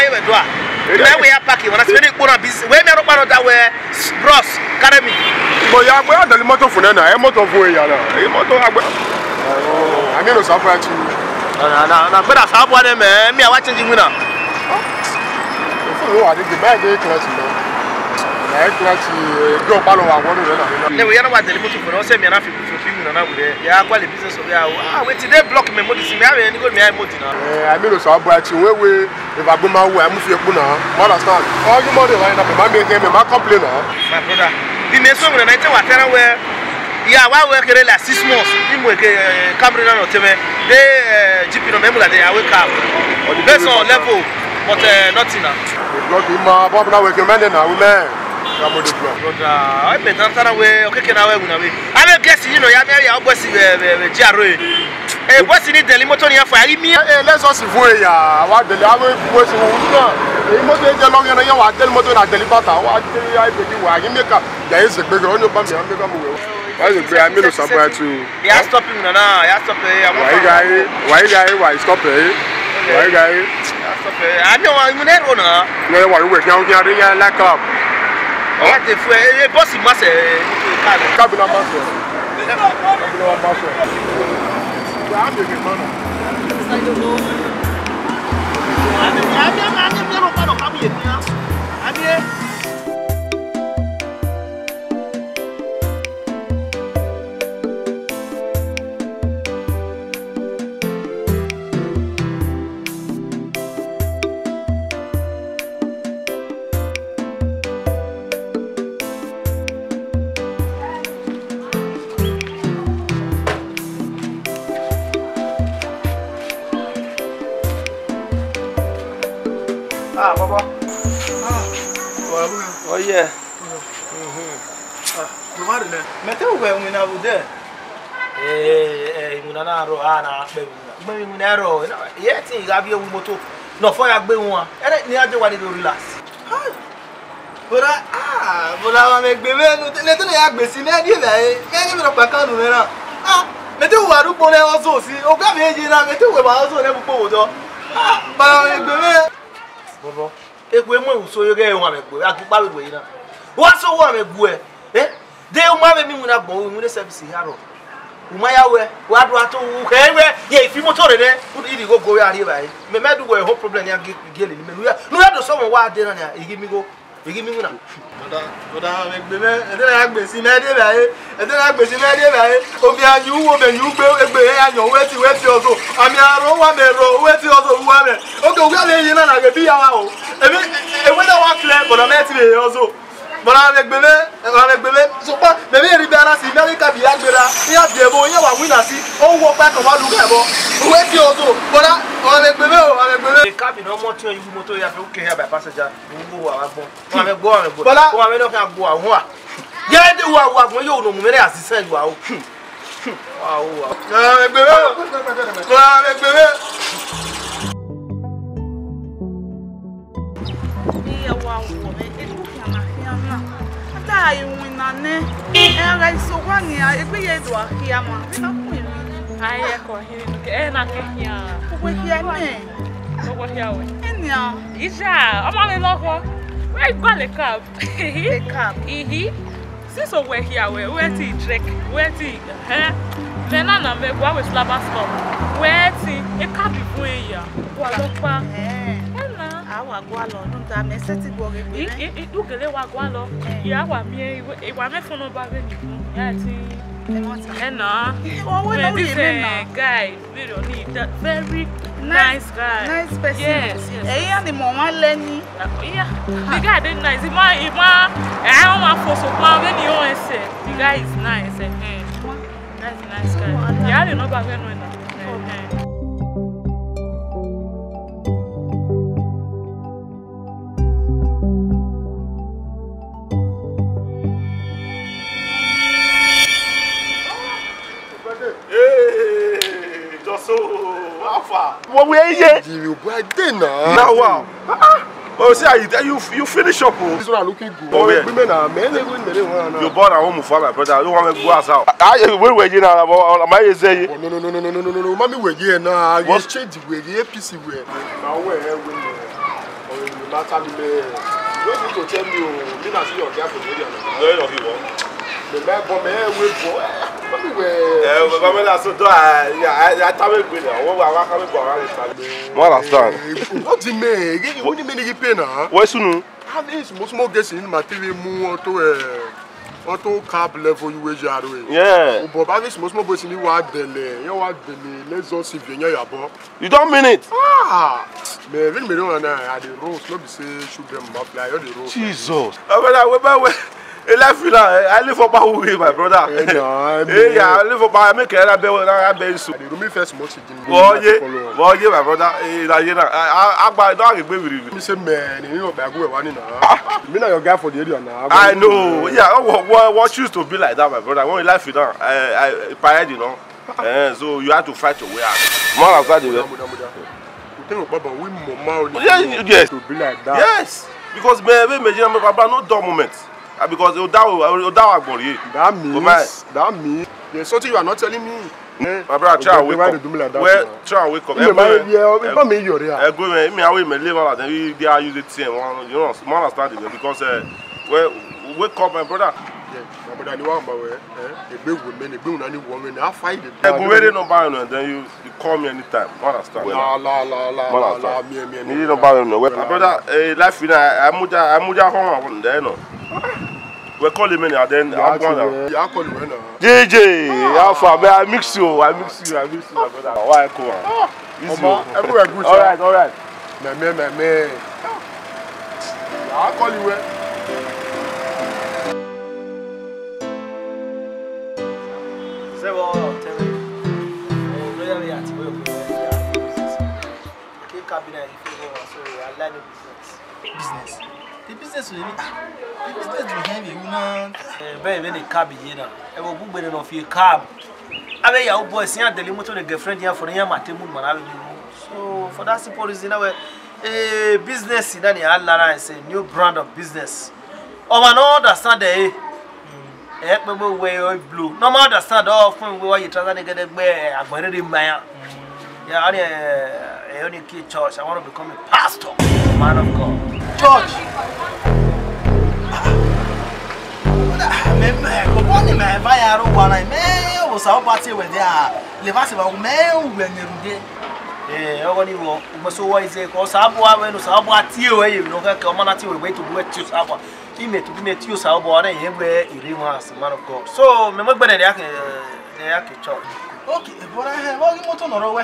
why you do it? We are packing. When I say we are busy, we are not that way. Bros, carry me. But you are going to the motor for now. I'm motor for you. I'm motor. I'm going to support you. No, but that's how one of them. Me, I watching you now. Oh, I think the bad day class. I class go follow our one. No, we are not the motor for us. Me, I'm not feeling now. Yeah, quite a business of ya. Wait till they block me. What is me? I'm going to be able to now. I'm going to support you. Where if I go my way, I'm moving you now. Understand? All you money line up. My making my complaint. My brother, the next one when I tell what where. Yeah, why work like 6 months? You work Cameroon or Teme. They GP no member they are wake up. Based on level, but nothing now. Block him, Bob now recommending now, man. Brother, I bet not away. Okay, can I win away? I guess you know, you have bossy Jaro. Hey, what's in it? The Limotonia for me? Let's also vote. What the level was you must get along and you are telling Moton at the Libata. What I believe I make up. There is a big on your bummy. I'm going to support you. You are stopping now. You are stopping. Why stop it? Why guy? I know I'm going to run. No, what we're going to lack up. What if a bossy must Cabin Master. I don't know. Ah, Baba. Oh, yeah. You are there. Metal where we now there. Munanaro, Anna, Munaro. Yet, have your motor. No, for your one. And I near the one to relax. But I make baby, let me have been any of a canoe. Ah, Metal Waru Pone also see, or Gavina, Metal also never pulled. Ah, but I make baby. Bobo, if we move so you get one, I could buy it. What's so one a boy? Eh? They will marry me when I go in the service. Haro. Umaya, what do I do? If you motor there, would you go out here? May I do a whole problem? I get getting me. No, I do someone wild dinner. You give me go. You give me one. But I make the man, and then I have been seen and then I've been seen you woman, you go and your way to also. I mean, I don't want to roll with you also. Okay, well, you know, I can be out. And when I walk left, but I'm at me also. But I make baby, so maybe a Ribera, see, America, the Agbera, he has the boy, you are winner, see, all walk back of one look at where you also. But I make baby, the cabin no more to you, motor, you have to care by passenger. You go out, I'm a boy, but I don't have go out. Yeah, the one when you know, many as he said, wow. Wow, I win on it. And I so one year, if we had to hear I echo him, and I can hear. What hear me? What hear? And now, is I'm on a local. Where you got a cab? A cab. Since we're here, we're tea trick, we're tea, eh? Then I make what with Slabber Stop. We're tea, a cab before you. What I want to go along. I'm setting go. It look a little while. Yeah, I mean, if I met for nobody, yeah, guy, we don't need that very nice guy. Nice person. Yes. And the mama Lenny. Yeah. The guy is nice. I don't want for so long when you always say the guy is nice. That's a nice guy. Yeah, I don't know about when. What we are you by dinner? Now, wow. Oh, see, you finish up. This one looking good. Oh, women are men. You bought a home for my brother. I don't want to go out. Where were you now? Am I saying? No. Mommy, we're here now. What's changing? We're here, PC. Now, where? matter me. You don't need to tell me, me not see your girl for the area. No, he won't. The man for me, wait for. But when I saw that, I tell you, what can we go around? What understand? What do you mean? What do you mean you pay now? Why soon? I mean, most more guessing in my TV move auto cab level you wage are doing. Yeah. But I wish most more boys in you what Benin. You what Benin? Let's just see if you know about. You don't mean it? Ah. Me when me don't I the roads. No be say shoot them up like the roads. Jesus. I live for Bahu, my brother. Yeah, I live for Bahu. I make a better soup. The room first must be. Oh yeah, my brother. I don't agree with you. Me say man, you know, I go one in now. Me not your guy for the area now. I know. Yeah, what used to be like that, my brother. When you life it down, I pride, you know. So you have to fight your way out. Man outside the way. You think about we yes. To be like that. Yes, because me imagine my papa no dumb moments. Because that means there's something you are not telling me. My brother, try to wake up. Try to wake up. I use it. You know, understand it because wake up, my brother. My brother, I find it. I go ready no buy and then you call me anytime. Understand? Me no buy no. My brother, life I home there no. We call him in and then I'm going to call him in. JJ, I mix you, my brother. Why come on? Everywhere good. All right. Me. I'll call you in. Say what? Tell me. Really at cabinet so I learn business. The business behind you know. Very when the cab here now. I will book better of your cab. I mean your boy see the limit to the girlfriend here for the matemu man. So for that simple reason a business in that Alara is a new brand of business. Oh man understand the way blue. No man understand all from where you try to get the way I'm going to buy. Yeah, I only kid church. I want to become a pastor, man of God. Church. Okay, but I have all the motor or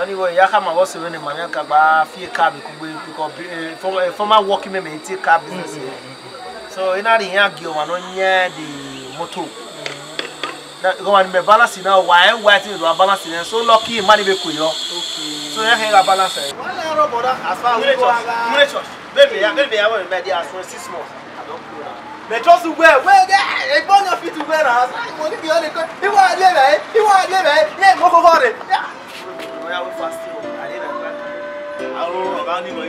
anyway, Yakama was in Manaka, fear cab because former working men take cab business. So in the Yagio and on the motor. Go and be balancing now. Why waiting to balance in so lucky money be cool. So you have a balance. As far as baby, I will be there for 6 months. But just to wear, a bone of it to wear us. I want to be on it. You want to live, yeah, more for it. I will fast. I will run in my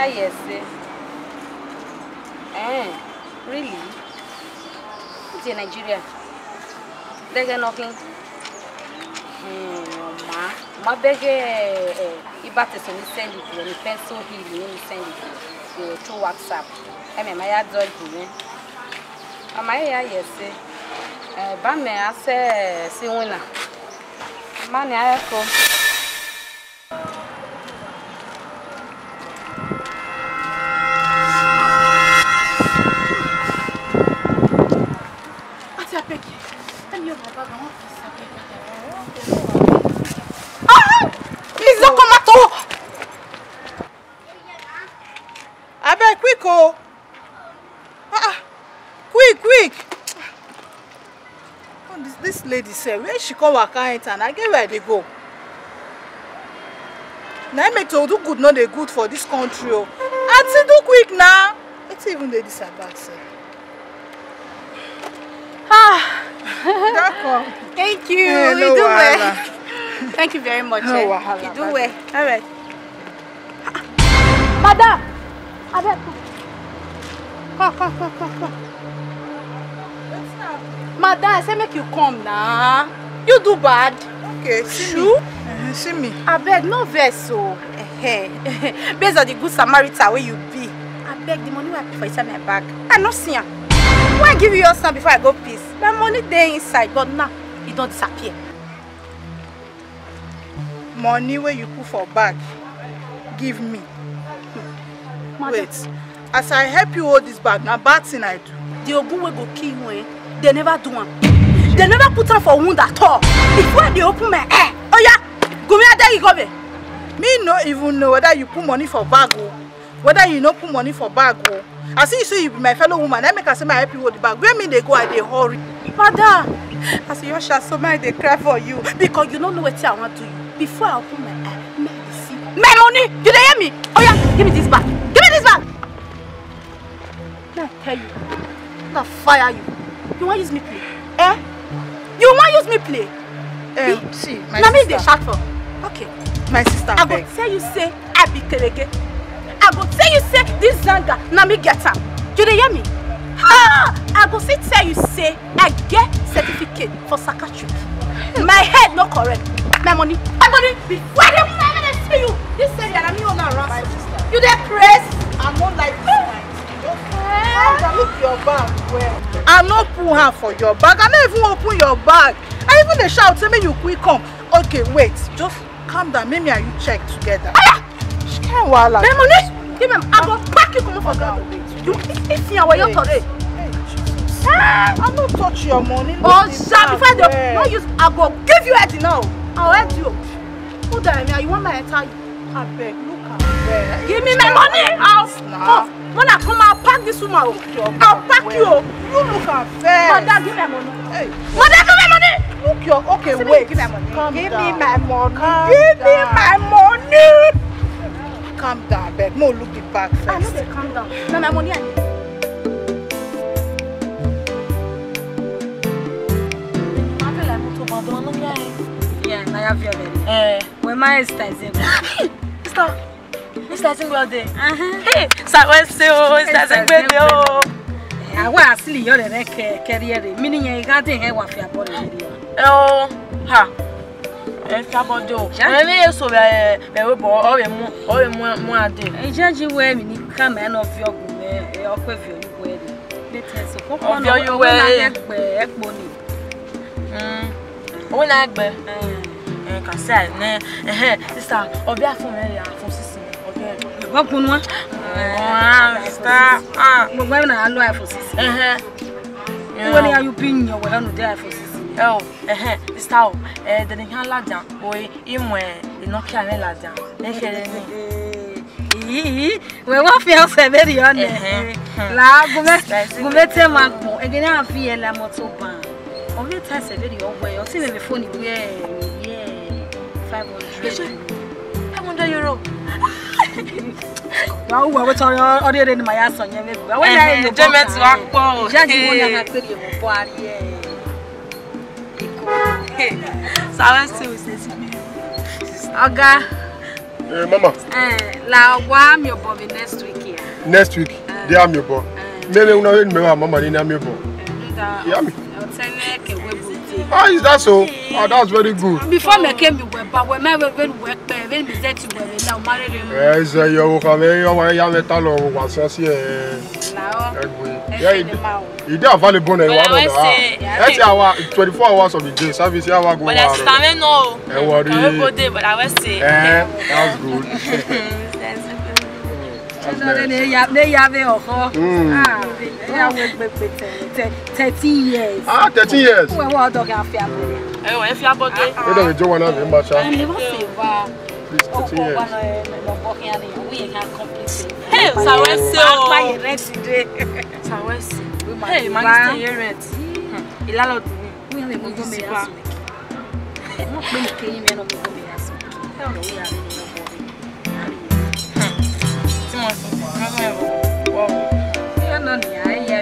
Yes. Really? It's in Nigeria. They're knocking. My beggar, Ibatis and send it when you pencil healing and send it through WhatsApp. I mean, my adult women. Yes. Bame, I say, see winner. Money, I come. Quick! Oh, this lady said, where she come work out and I get where they go. Now make to do good, not they good for this country. Auntie, do quick now. It's even the disadvantage. Thank you. We do well. Thank you very much. Oh, You do well. All right. Madam! Come. Madam, I say make you come now. You do bad. Okay, see me. See me. I beg, no vex so. Based on the good Samaritan where you be. I beg the money I pay for inside my bag. I no see am. Why I give you yours now before I go peace? My money there inside, but now it don't disappear. Money where you put for bag. Give me. Madam. Wait. As I help you hold this bag, now bad thing I do. The ogun will go kill you, they never do one. They never put on for wound at all. Before they open my hair. Oh yeah, go me there you go me. Me no even know whether you put money for bag or whether you no put money for bag or. I see you say you be my fellow woman. I make her say my help you hold the bag. Where me they go and they hurry. Madam, I see your shot so many they cry for you because you don't know what I want to you. Before I open my eye, may I see my money. Do they hear me? Oh yeah, give me this bag. Give me this bag. Now I tell you, I'll fire you. You want use me play? Eh? You want use me play? See, my now sister. me they shout for. Okay. My sister. I go tell you say I be kelege. I go tell you say this zanga now me get am. Do they hear me? I go say tell you say I get certificate for psychiatric. My head not correct. My money. Before they see you, this say that I'm not around. My sister. You there press? I'm not like this. Look your bag well. I no pull her for your bag. I don't even open your bag. I even they shout say me you quick come. Okay, wait. Just calm down. Maybe and you check together. She can't wala. My money. Give me. I go pack you come for God. You if you are your today. I don't touch your money. Oh, sir, before they not use, I go give you head now. I'll help you. Who the hell? You want my entire? I beg, look at me. Give me my money. When I come, I'll pack this woman. I'll pack you. You look at fair. Mother, give me my money. Hey. Mother, give me money. Look your okay. Wait. Give me my money. Give me my money. Give me my money. Calm down, beg. No, look the back first. I know they calm down. Now my money I need. Yeah, I have your baby. When my sister is Mr. Single day. Hey, so what's so Mr. Single I want to see your career. Meaning you can't think what you are body. Oh, ha. If you about do, I so very more day. I judge you where we come and of your good, your quiver, you wedding. Let's go on your way. When I be, can say, sister, or be a familiar for sister. What one? When I know for sister. When are you being your way on the day for sister? Oh, sister, the Nihan Lajan, boy, in where the Nokia Lajan. We want to feel very on it. La, go let him go again. I feel la motoban. Only test a video where you're seeing the phone. Yeah, 500 euro. Now, what's all other than my ass on your maybe? When I do it, judging when I have to do your body. So I was to say, Aga, Mama. La, why am your Bobby next week here? Next week, they are your boy. Maybe you know, Mama, they are your boy. Yeah, ah, is that so? Oh, that's very good. Before I came to work, but when I went to work, when we said to work, now married him. Yes, you come here, you are a talent, was here. Yeah, you don't have a bonnet. That's our 24 hours of the day. Service, you are going to no. But I will say, that's good. They have it. 13 years. Ah, 13 years. We want to get family. If you are body, we don't do one of them, but I never say wow. 13 years. Hey, hey, man, stay rent. Ilalo do. We have a go me ask. Mo pe ke yin me no go me ask. Hell no, we are in no body. Wow. You know ni ai ya.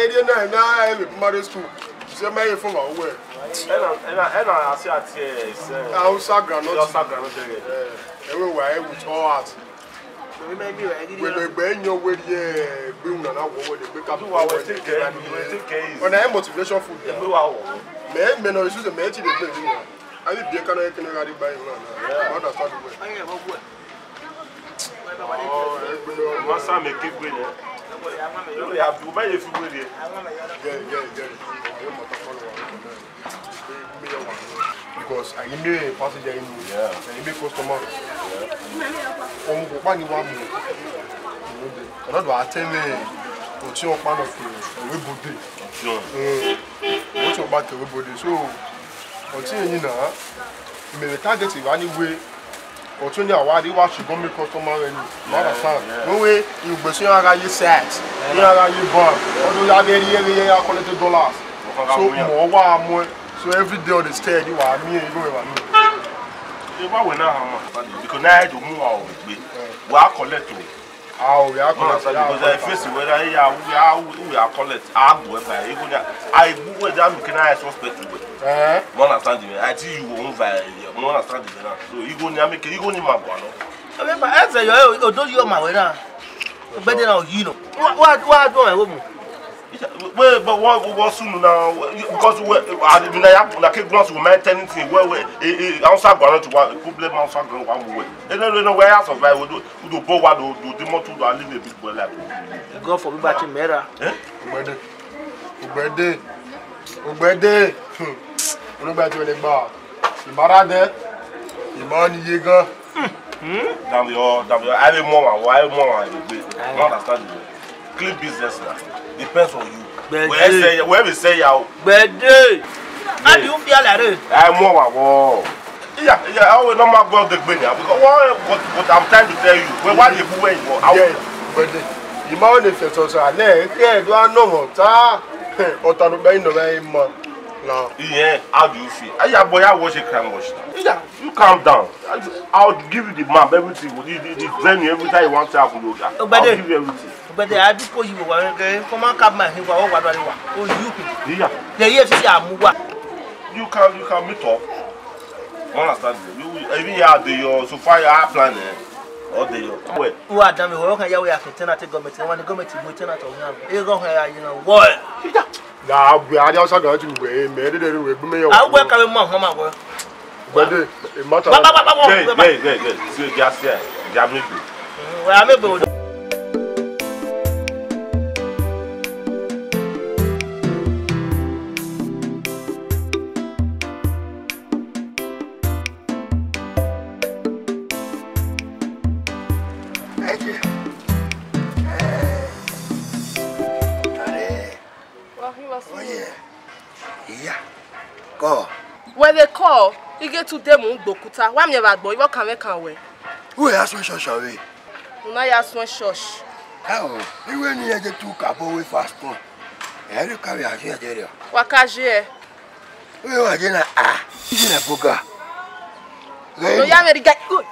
area na I primary school. Say me from away. I see at here. Hausa granite. Hausa granite. Everywhere with all art. We the ben your way here, bring na na wo the break up. We take care. On a motivation food. Me no use the me ti dey play. I need be can ready buy now. What start the Oh, massa make it win. You have to buy if you win it. Because I know a passenger in and a customer. On go bani wa mu. Cannot do attend me. Oti o pan of everybody. What you back everybody. So, oti yin na me target you anyway. Otunya awadi wa ṣùgbọ́n mi customer rẹ ni you understand no way you gbèsè ara yìí set ní ara yìí bond ọdún lábẹ́ rí èrè yẹn $100 so mọ̀ wá mọ́ so every day on the stage you wà mí ìlú ìwà mi. ṣé báwo náà hàn mọ́ because náà ẹ̀dùn mú wa ò gbé wà á collect o. We are collect because I face whether we are collect agbo ẹ̀ báyìí even I gbogbo ẹ̀dá mi kí náà ẹ̀ suspect wẹ̀. You understand me? I tell you won't buy. You understand me now? So you go near me. You go near my boy. I mean, I say you don't you my way now. But then you know what do I want? Well, but what soon now? Because I mean, I can't go to my tenancy. Where outside going to what problem outside going one way. And then no way out of I would do both what do the more to do. I live a bit well like. Go for me back in Mera. Ubede. Olugba ti le gba. Ibarade. Imani ye gan. Damn your I more you understand me. Clean business now. Depends on you. Where we say yaw. Bede. How do you feel like it? I more yeah, I will not mark about the Benin because what I'm trying to tell you. Why you go away? Bede. Imani feto so ale ke do anomo ta. Otanu be no be mo. No. Yeah, how do you feel? Yeah, boy, I watch a crime watch now. Yeah, you calm down. I'll give you the map, everything. The venue, every time you want to have a look at. I'll give you everything. But I do for you. Come on, come man. Oh, you. Yeah. The years you can meet up. Understand? You even have the so far you are planning. Or the where? Who are done? We can we have to turn out the government. When the government is turn out of them, you go here. You know what? Nah, we are also going to be made. I work with Mama. But it matters. Good. So just here, Jamaica. Well, I'm able. When they call, you get to them on Dokuta. Why me bad boy? What can we can we? Who has one church away? Now you have one church. How? You when you get two couple with fast one. I look at you here there. Wakaje. We are gonna you na boga. No ya me get good.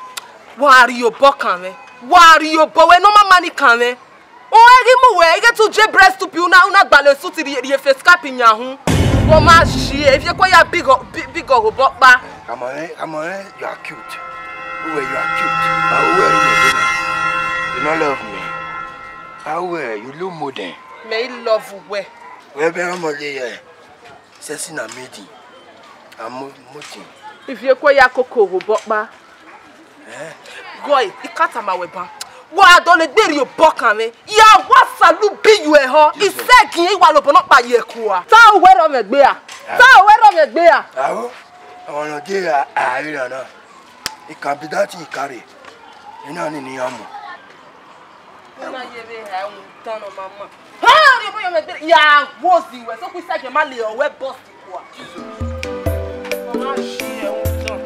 Why are you bokan me? Why are you boy? No ma money can me. Oh, I give me you get to j breast to you now na gbale suit the face cap in yahu. Mama, if you quite big or bokba. Come on, you are cute. Who are you are cute? How are you? You don't love me. How are you? Look modern. May love where? Where be am here? Sessing a meeting. I'm moting. If you quite cocoa bokba. Boy, you can't am weapon. Why don't let you bokan me? Ya what salu be you ho? Ise kin wa lo bono pa ye kuwa. Ta we ro me gbe a. Ta we ro me gbe a. Awo. Awon oje a ri na. E can be that you carry. Ina ni amu. Na ye be ha un tan o mama. Ha ri bo yo me gbe ya wo si we so ku se ke ma le o we boss kuwa. Mama shi e un tan.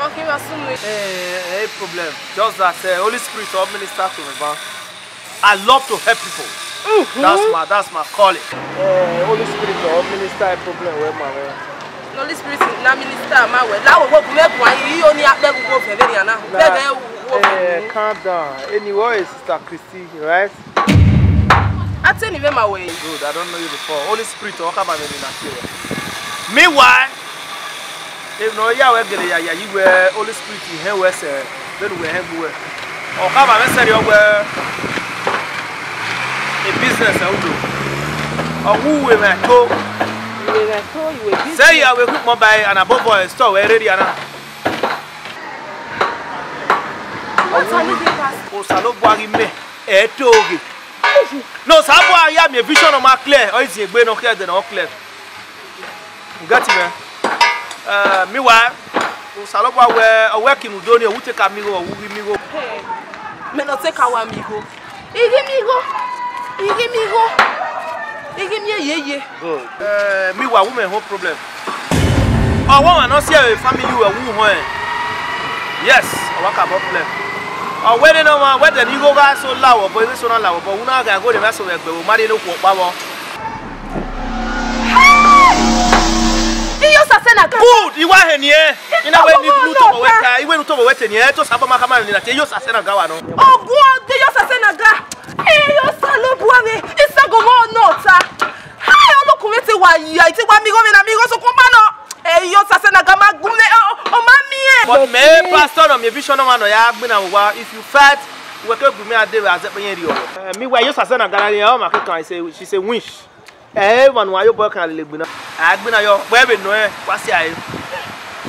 Okay, we assume. Hey, problem. Just that Holy Spirit or minister to me, man. I love to help people. That's my calling. Holy Spirit or minister a problem where my Holy Spirit na minister ma we. La wo go make one yi oni akpe go fe very na. Calm down. Anyway, Sister Christy, right? I tell you my way. Good. I don't know you before. Holy Spirit or come and meanwhile, if no ya we gele ya you were Holy Spirit here we say then we hang we. Or come and say you were a business I do. Or who we may go. Say you will cook mobile and above all store where ready and What are you doing? O salo boagi me e togi. No sabo ya me vision o ma clear o isi egbe no clear than o clear. You got it man. Meanwhile, o salo bo we working udoni o take amigo o wi migo. Me no take our amigo. Igi me ye. Good. Meanwhile, women no problem. Oh, one not see a family who are yes, I work about problem. Oh, where no one, where the Nigo guys so loud, but it's so loud, but when I go the rest of it, but marry no power. Good, you are here. In a way, you went to wet and yet to Sabama Kamani that you are Senagawano. Oh, God, they are Senaga. Hey, you salo buame. It's a go on, no, sir. Hi, look, why you are amigo and amigos of Comano. Hey, you are Senagama Gune, oh, mammy. But me, Pastor, on your vision of if you fat, what up with me at the Razapio. Meanwhile, you are Senaga, I say, she say, wish. Everyone, why you work at Libuna? I've been a your wedding, what's the eye?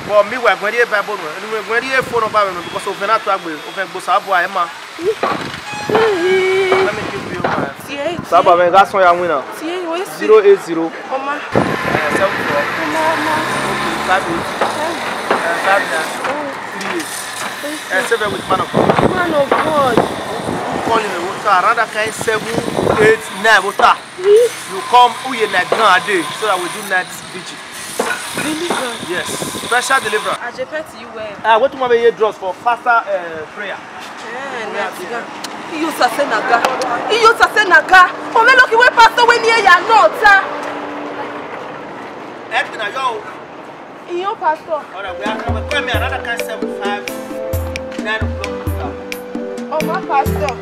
For me, we're going to be able to go to phone of Babylon because of Venatra with Bosabo, Emma. Let me give you my Saba, that's why I'm winner. 080 74 7 with man of God. Calling the water, rather kind 7, 8, 9 water. You come who you net a day so that we do next vigil. Deliverance? Yes. Special deliverance. I just to you where? What to my year draws for faster prayer. You say naga. You say naga. Oh me look where pastor when near ya not, sir. Everything I yo. You pastor. Alright, we are coming another kind 7, 5, 9 o'clock. Oh my pastor.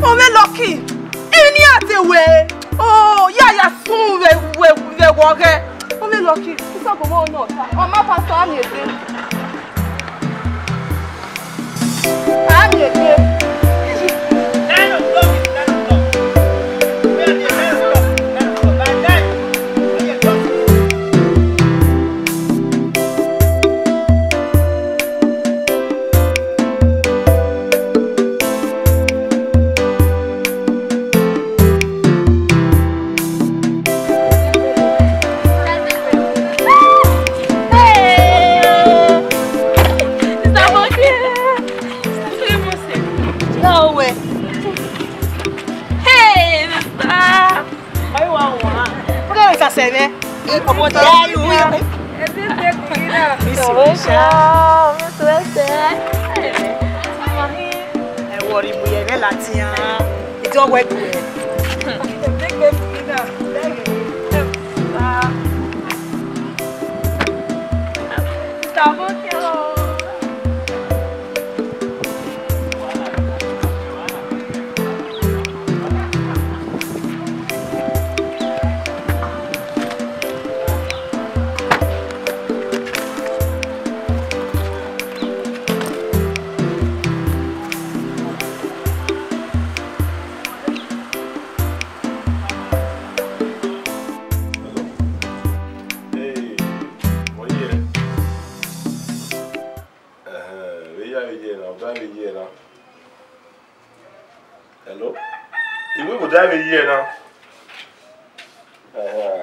Oh me lucky. Any other way. Oh yeah soon we walk. Oh me lucky. It's not go on not. Oh my pastor I'm here. I'm here. It's all work. Hello? You will drive a year now.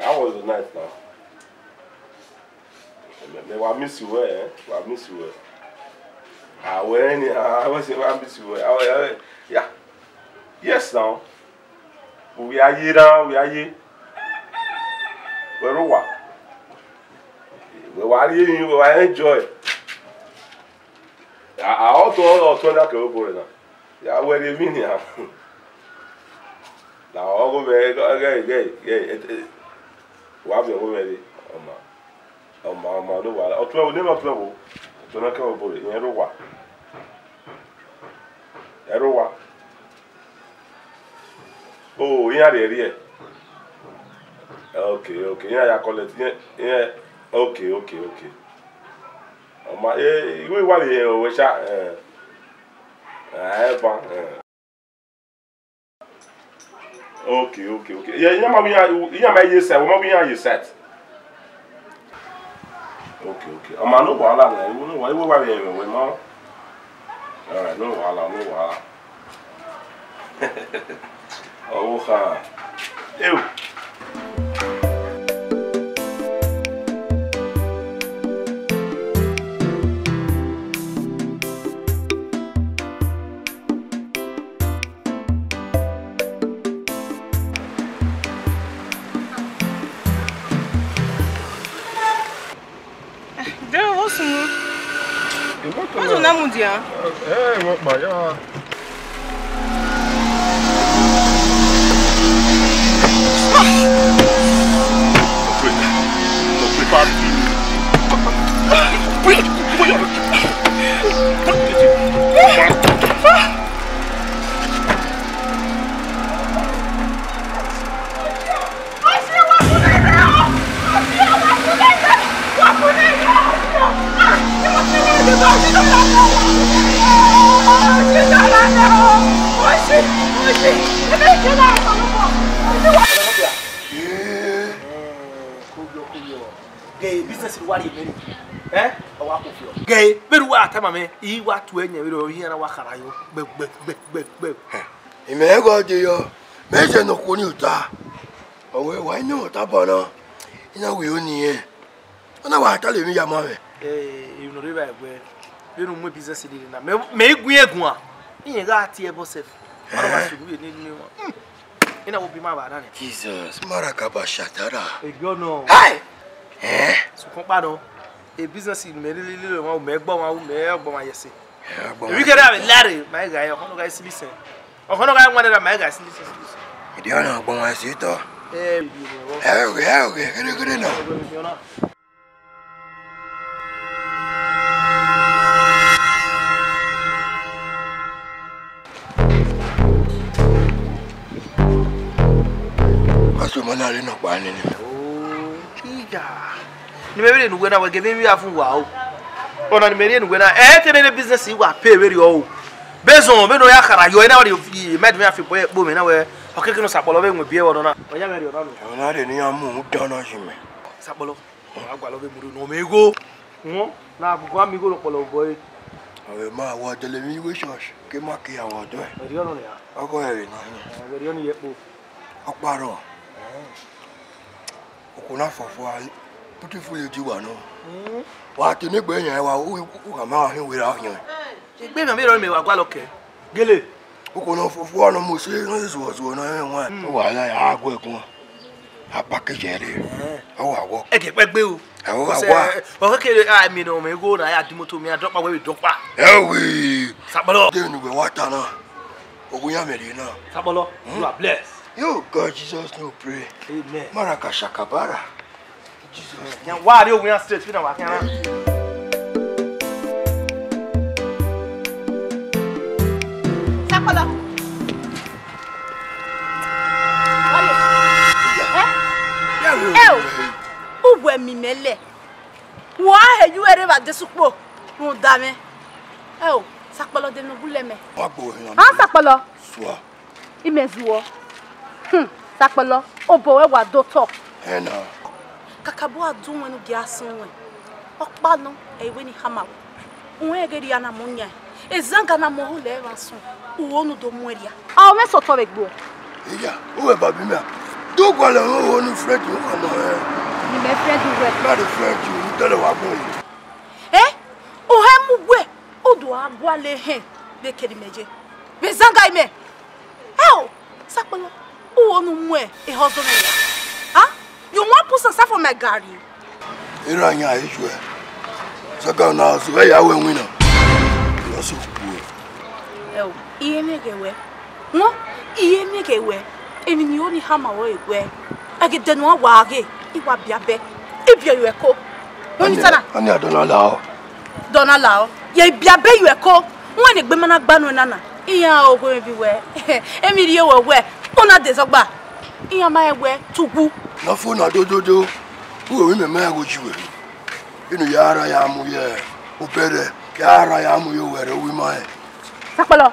How was the night now? I miss you, I miss you. I was I miss you. Yeah. Yes, now. We are here now, we are here. We are here, we enjoy. I also told that boy now. Yeah, where they mean here. Now, I'll go back. What your woman? Oh, my, no, I'll 12, never 12. Don't know about it. Erowa. Oh, yeah, there. Okay. Yeah, I call it. Yeah. Okay. My, we want to wish Okay. Yeah, you know, you set. You set. Okay. I'm no wala. You know why we worry we ma. All right, no wala. Oh ha. Ew. What's your name, dear? Hey, what my yeah. Gay business in what you mean? Eh? Or what of you? Gay, but what time, man? He what to any of you here and what are you? He may go to you. Mention no Kunuta. Oh, why no Tabana? You know, we only here. And I want to tell you, your mother. You know, where you know, business in it. Make we a gua. You got here, boss. Otherwise, you need new one. You know, will be my bad. Jesus, Maracaba Shatara. You know. Hi! Eh? So, compano, a business in Medley, make bomb, yes. We can have a Larry, my guy, or one guys listen. Or one guy wanted a my guys listen. You don't know about my sister. Okay, good enough. Manali no bani ni. Oh, kija. Ni mebele nu gwena we give me afun wa o. Ona ni mebele nu gwena tene business wa pay very o. Bezo me no ya kara yo na we fi med me afi bo me na we okeke no sapolo be nwe bie wo na. Oya me ri ona no. Ona de ni amu dana jime. Sapolo. Agwa lo be muru no me go. Na agugo amigo lo polo boy. Awe ma wa tele mi we church ke ma ki awo do. Ri ona ya. Ako eri na. Ri ona ye po. Okparo. Okuna fofo ali. Beautiful you do no. Wa ti ni gbe yan wa u ka ma hin we ra yan. Gbe mi ro mi wa gwa loke. Gele. Okuna fofo no mo se no so na yan wa. Wa la ya agbo ekun. A package re. Awa wo. E ke pe o. Awa. O ke I mean o me go na ya di moto mi a drop we drop pa. Ewi. Sabolo. De nu be wata na. Ogun ya me na. Sabolo. You are blessed. You God Jesus no pray. Amen. Maraka shakabara. Jesus. Yan wa de ogun ya straight fi na wa kan na. Sapolo. Uwe mi mele. Wa he you ere ba desupo. Mo da me. Sapolo de no bule me. Wa gbo yan. Sapolo. Swa. Imezuo. Sapolo. Obo we wa do talk. Ena. Kakabo adun wenu gi asan wen. Okpa no ewe ni hama. Unwe egeri ana munya. Ezanga na mo ho le rasun. Uwo nu do mueria. Ah o me so to begbo. Iya, uwe babi me. Do gwa le o ni friend you ana eh. Ni me friend we. Na the friend you tell wa boy. O he mu we. Odo agwa le he. Be kedi meje. Be zanga ime. Sapolo. Uwo nu mue e hozo me ya. Ah? You want put some for my gari? Iranya issue. Saka na so ya we win. no so cool. Oh, iye megewe. No, iye megewe. Emi ni oni hama wo ewe. Age denu awa age. Iwa biabe. Ibia yueko. Oni sana. Ani adona lao. Dona lao. Ye biabe yueko. Won egbe mana gbanu nana. Iya ogo everywhere. Emi ri ewo we. Una desogba. Iya ma ewe tugu. Na fo na dododo. Wo wi me ma go jiwe. Inu yara ya mu ye. Opere. Yara ya mu yo were wi ma. Sapolo.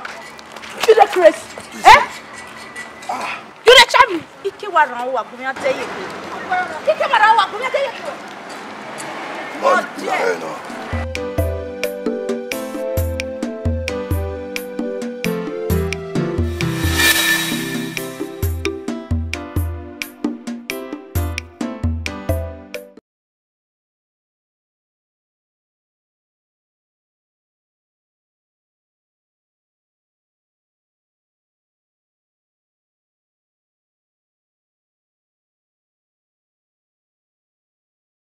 You the Chris. Eh? You the chami. Ike wa ran wa kun mi ateye. Ike wa ran wa kun mi ateye. No.